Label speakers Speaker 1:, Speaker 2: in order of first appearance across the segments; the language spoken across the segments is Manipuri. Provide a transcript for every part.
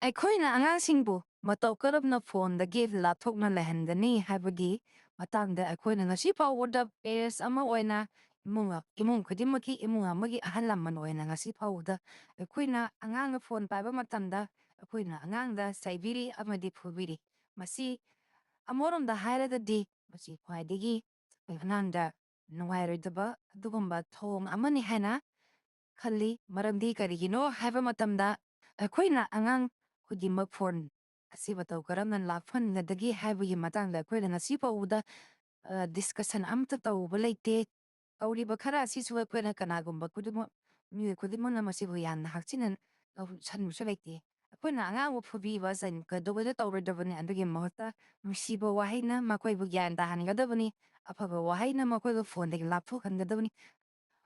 Speaker 1: ꯑꯩꯈꯣꯏꯅ ꯑꯉꯥꯡꯁꯤꯡꯕꯨ ꯃꯇꯧ ꯀꯔꯝꯅ ꯐꯣꯟꯗꯒꯤ ꯂꯥꯞꯊꯣꯛꯅ ꯂꯩꯍꯟꯒꯅꯤ ꯍꯥꯏꯕꯒꯤ ꯃꯇꯥꯡꯗ ꯑꯩꯈꯣꯏꯅ ꯉꯁꯤ ꯐꯥꯎꯕꯗ ꯄꯦꯔꯦꯟꯁ ꯑꯃ ꯑꯣꯏꯅ ꯏꯃꯨꯡ ꯈꯨꯗꯤꯡꯃꯛꯀꯤ ꯏꯃꯨꯡ ꯑꯃꯒꯤ ꯑꯍꯜ ꯂꯃꯟ ꯑꯣꯏꯅ ꯉꯁꯤ ꯐꯥꯎꯕꯗ ꯑꯩꯈꯣꯏꯅ ꯑꯉꯥꯡꯅ ꯐꯣꯟ ꯄꯥꯏꯕ ꯃꯇꯝꯗ ꯑꯩꯈꯣꯏꯅ ꯑꯉꯥꯡꯗ ꯆꯩꯕꯤꯔꯤ ꯑꯃꯗꯤ ꯐꯨꯕꯤꯔꯤ ꯃꯁꯤ ꯑꯃꯔꯣꯝꯗ ꯍꯥꯏꯔꯒꯗꯤ ꯃꯁꯤ ꯈ꯭ꯋꯥꯏꯗꯒꯤ ꯑꯉꯥꯡꯗ ꯅꯨꯡꯉꯥꯏꯔꯣꯏꯗꯕ ꯑꯗꯨꯒꯨꯝꯕ ꯊꯧꯑꯣꯡ ꯑꯃꯅꯤ ꯍꯥꯏꯅ ꯈꯜꯂꯤ ꯃꯔꯝꯗꯤ ꯀꯔꯤꯒꯤꯅꯣ ꯍꯥꯏꯕ ꯃꯇꯝꯗ ꯑꯩꯈꯣꯏꯅ ꯑꯉꯥꯡ ꯈꯨꯗꯤꯡꯃꯛ ꯐꯣꯟ ꯑꯁꯤ ꯃꯇꯧ ꯀꯔꯝꯅ ꯂꯥꯞꯍꯟꯒꯗꯒꯦ ꯍꯥꯏꯕꯒꯤ ꯃꯇꯥꯡꯗ ꯑꯩꯈꯣꯏꯅ ꯉꯁꯤ ꯐꯥꯎꯕꯗ ꯗꯤꯁꯀꯁꯟ ꯑꯝꯇ ꯇꯧꯕ ꯂꯩꯇꯦ ꯇꯧꯔꯤꯕ ꯈꯔ ꯑꯁꯤꯁꯨ ꯑꯩꯈꯣꯏꯅ ꯀꯅꯥꯒꯨꯝꯕ ꯈꯨꯗꯤꯡꯃꯛ ꯃꯤꯑꯣꯏ ꯈꯨꯗꯤꯡꯃꯛꯅ ꯃꯁꯤꯕꯨ ꯌꯥꯝꯅ ꯍꯛꯆꯤꯟꯅ ꯇꯧꯁꯟꯕꯁꯨ ꯂꯩꯇꯦ ꯑꯩꯈꯣꯏꯅ ꯑꯉꯥꯡꯕꯨ ꯐꯨꯕꯤꯕ ꯀꯩꯗꯧꯕꯗ ꯇꯧꯔꯣꯏꯗꯕꯅꯤ ꯑꯗꯨꯒꯤ ꯃꯍꯨꯠꯇ ꯅꯨꯡꯁꯤꯕ ꯋꯥꯍꯩꯅ ꯃꯈꯣꯏꯕꯨ ꯒ꯭ꯌꯥꯟ ꯇꯥꯍꯟꯒꯗꯕꯅꯤ ꯑꯐꯕ ꯋꯥꯍꯩꯅ ꯃꯈꯣꯏꯕꯨ ꯐꯣꯟꯗꯒꯤ ꯂꯥꯞꯊꯣꯛꯍꯟꯒꯗꯕꯅꯤ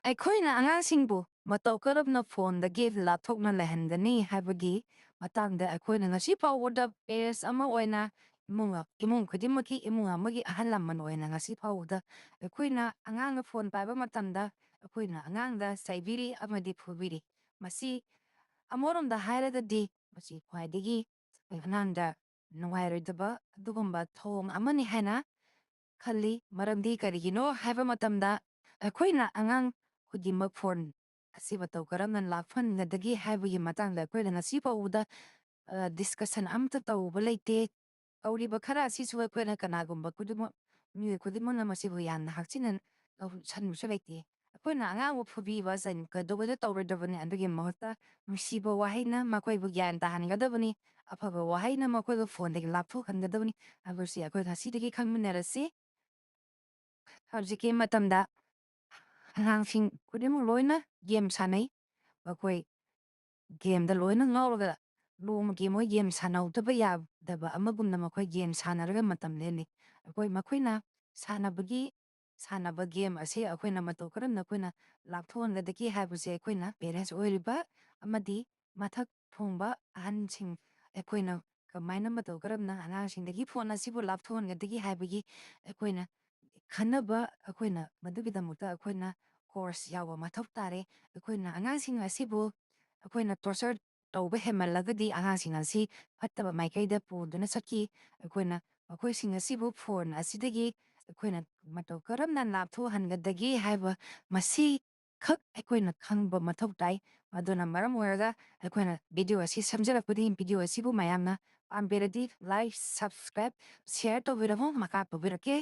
Speaker 1: ꯑꯩꯈꯣꯏꯅ ꯑꯉꯥꯡꯁꯤꯡꯕꯨ ꯃꯇꯧ ꯀꯔꯝꯅ ꯐꯣꯟꯗꯒꯤ ꯂꯥꯞꯊꯣꯛꯅ ꯂꯩꯍꯟꯒꯅꯤ ꯍꯥꯏꯕꯒꯤ ꯃꯇꯥꯡꯗ ꯑꯩꯈꯣꯏꯅ ꯉꯁꯤ ꯐꯥꯎꯕꯗ ꯄꯦꯔꯦꯟꯁ ꯑꯃ ꯑꯣꯏꯅ ꯏꯃꯨꯡ ꯈꯨꯗꯤꯡꯃꯛꯀꯤ ꯏꯃꯨꯡ ꯑꯃꯒꯤ ꯑꯍꯜ ꯂꯃꯟ ꯑꯣꯏꯅ ꯉꯁꯤ ꯐꯥꯎꯕꯗ ꯑꯩꯈꯣꯏꯅ ꯑꯉꯥꯡꯅ ꯐꯣꯟ ꯄꯥꯏꯕ ꯃꯇꯝꯗ ꯑꯩꯈꯣꯏꯅ ꯑꯉꯥꯡꯗ ꯆꯩꯕꯤꯔꯤ ꯑꯃꯗꯤ ꯐꯨꯕꯤꯔꯤ ꯃꯁꯤ ꯑꯃꯔꯣꯝꯗ ꯍꯥꯏꯔꯒꯗꯤ ꯃꯁꯤ ꯈ꯭ꯋꯥꯏꯗꯒꯤ ꯑꯉꯥꯡꯗ ꯅꯨꯡꯉꯥꯏꯔꯣꯏꯗꯕ ꯑꯗꯨꯒꯨꯝꯕ ꯊꯧꯑꯣꯡ ꯑꯃꯅꯤ ꯍꯥꯏꯅ ꯈꯜꯂꯤ ꯃꯔꯝꯗꯤ ꯀꯔꯤꯒꯤꯅꯣ ꯍꯥꯏꯕ ꯃꯇꯝꯗ ꯑꯩꯈꯣꯏꯅ ꯑꯉꯥꯡ ꯈꯨꯗꯤꯡꯃꯛ ꯐꯣꯟ ꯑꯁꯤ ꯃꯇꯧ ꯀꯔꯝꯅ ꯂꯥꯞꯍꯟꯒꯗꯒꯦ ꯍꯥꯏꯕꯒꯤ ꯃꯇꯥꯡꯗ ꯑꯩꯈꯣꯏꯅ ꯉꯁꯤ ꯐꯥꯎꯕꯗ ꯗꯤꯁꯀꯁꯟ ꯑꯝꯇ ꯇꯧꯕ ꯂꯩꯇꯦ ꯇꯧꯔꯤꯕ ꯈꯔ ꯑꯁꯤꯁꯨ ꯑꯩꯈꯣꯏꯅ ꯀꯅꯥꯒꯨꯝꯕ ꯈꯨꯗꯤꯡꯃꯛ ꯃꯤꯑꯣꯏ ꯈꯨꯗꯤꯡꯃꯛꯅ ꯃꯁꯤꯕꯨ ꯌꯥꯝꯅ ꯍꯛꯆꯤꯟꯅ ꯇꯧꯁꯟꯕꯁꯨ ꯂꯩꯇꯦ ꯑꯩꯈꯣꯏꯅ ꯑꯉꯥꯡꯕꯨ ꯐꯨꯕꯤꯕ ꯀꯩꯗꯧꯕꯗ ꯇꯧꯔꯣꯏꯗꯕꯅꯤ ꯑꯗꯨꯒꯤ ꯃꯍꯨꯠꯇ ꯅꯨꯡꯁꯤꯕ ꯋꯥꯍꯩꯅ ꯃꯈꯣꯏꯕꯨ ꯒ꯭ꯌꯥꯟ ꯇꯥꯍꯟꯒꯗꯕꯅꯤ ꯑꯐꯕ ꯋꯥꯍꯩꯅ ꯃꯈꯣꯏꯕꯨ ꯐꯣꯟꯗꯒꯤ ꯂꯥꯞꯊꯣꯛꯍꯟꯒꯗꯕꯅꯤ ꯍꯥꯏꯕꯁꯤ ꯑꯩꯈꯣꯏ ꯉꯁꯤꯗꯒꯤ ꯈꯪꯃꯤꯟꯅꯔꯁꯤ ꯍꯧꯖꯤꯛꯀꯤ ꯃꯇꯝꯗ ꯑꯉꯥꯡꯁꯤꯡ ꯈꯨꯗꯤꯡꯃꯛ ꯂꯣꯏꯅ ꯒꯦꯝ ꯁꯥꯟꯅꯩ ꯃꯈꯣꯏ ꯒꯦꯝꯗ ꯂꯣꯏꯅ ꯉꯥꯎꯔꯒ ꯅꯣꯡꯃꯒꯤ ꯃꯣꯏ ꯒꯦꯝ ꯁꯥꯟꯅꯍꯧꯗꯕ ꯌꯥꯗꯕ ꯑꯃꯒꯨꯝꯅ ꯃꯈꯣꯏ ꯒꯦꯝ ꯁꯥꯟꯅꯔꯒ ꯃꯇꯝ ꯂꯦꯜꯂꯤ ꯃꯈꯣꯏꯅ ꯁꯥꯟꯅꯕ ꯒꯦꯝ ꯑꯁꯤ ꯑꯩꯈꯣꯏꯅ ꯃꯇꯧ ꯀꯔꯝꯅ ꯑꯩꯈꯣꯏꯅ ꯂꯥꯞꯊꯣꯛꯍꯟꯒꯗꯒꯦ ꯍꯥꯏꯕꯁꯦ ꯑꯩꯈꯣꯏꯅ ꯄꯦꯔꯦꯟꯁ ꯑꯣꯏꯔꯤꯕ ꯑꯃꯗꯤ ꯃꯊꯛ ꯊꯣꯡꯕ ꯑꯍꯟꯁꯤꯡ ꯑꯩꯈꯣꯏꯅ ꯀꯃꯥꯏꯅ ꯃꯇꯧ ꯀꯔꯝꯅ ꯑꯉꯥꯡꯁꯤꯡꯗꯒꯤ ꯐꯣꯟ ꯑꯁꯤꯕꯨ ꯂꯥꯞꯊꯣꯛꯍꯟꯒꯗꯒꯦ ꯍꯥꯏꯕꯒꯤ ꯑꯩꯈꯣꯏꯅ ꯈꯟꯅꯕ ꯑꯩꯈꯣꯏꯅ ꯃꯗꯨꯒꯤꯗꯃꯛꯇ ꯑꯩꯈꯣꯏꯅ ꯀꯣꯔꯁ ꯌꯥꯎꯕ ꯃꯊꯧ ꯇꯥꯔꯦ ꯑꯩꯈꯣꯏꯅ ꯑꯉꯥꯡꯁꯤꯡ ꯑꯁꯤꯕꯨ ꯑꯩꯈꯣꯏꯅ ꯇꯣꯔꯆꯔ ꯇꯧꯕ ꯍꯦꯟꯃꯜꯂꯒꯗꯤ ꯑꯉꯥꯡꯁꯤꯡ ꯑꯁꯤ ꯐꯠꯇꯕ ꯃꯥꯏꯀꯩꯗ ꯄꯨꯗꯨꯅ ꯆꯠꯈꯤ ꯑꯩꯈꯣꯏꯅ ꯃꯈꯣꯏꯁꯤꯡ ꯑꯁꯤꯕꯨ ꯐꯣꯟ ꯑꯁꯤꯗꯒꯤ ꯑꯩꯈꯣꯏꯅ ꯃꯇꯧ ꯀꯔꯝꯅ ꯂꯥꯞꯊꯣꯛꯍꯟꯒꯗꯒꯦ ꯍꯥꯏꯕ ꯃꯁꯤꯈꯛ ꯑꯩꯈꯣꯏꯅ ꯈꯪꯕ ꯃꯊꯧ ꯇꯥꯏ ꯃꯗꯨꯅ ꯃꯔꯝ ꯑꯣꯏꯔꯒ ꯑꯩꯈꯣꯏꯅ ꯚꯤꯗꯤꯑꯣ ꯑꯁꯤ ꯁꯦꯝꯖꯔꯛꯄꯗꯒꯤ ꯚꯤꯗꯤꯑꯣ ꯑꯁꯤꯕꯨ ꯃꯌꯥꯝꯅ ꯄꯥꯝꯕꯤꯔꯗꯤ ꯂꯥꯏꯛ ꯁꯕꯁꯀ꯭ꯔꯥꯏꯕ ꯁꯤꯌꯔ ꯇꯧꯕꯤꯔꯝꯃꯣ ꯃꯈꯥ ꯇꯧꯕꯤꯔꯛꯀꯦ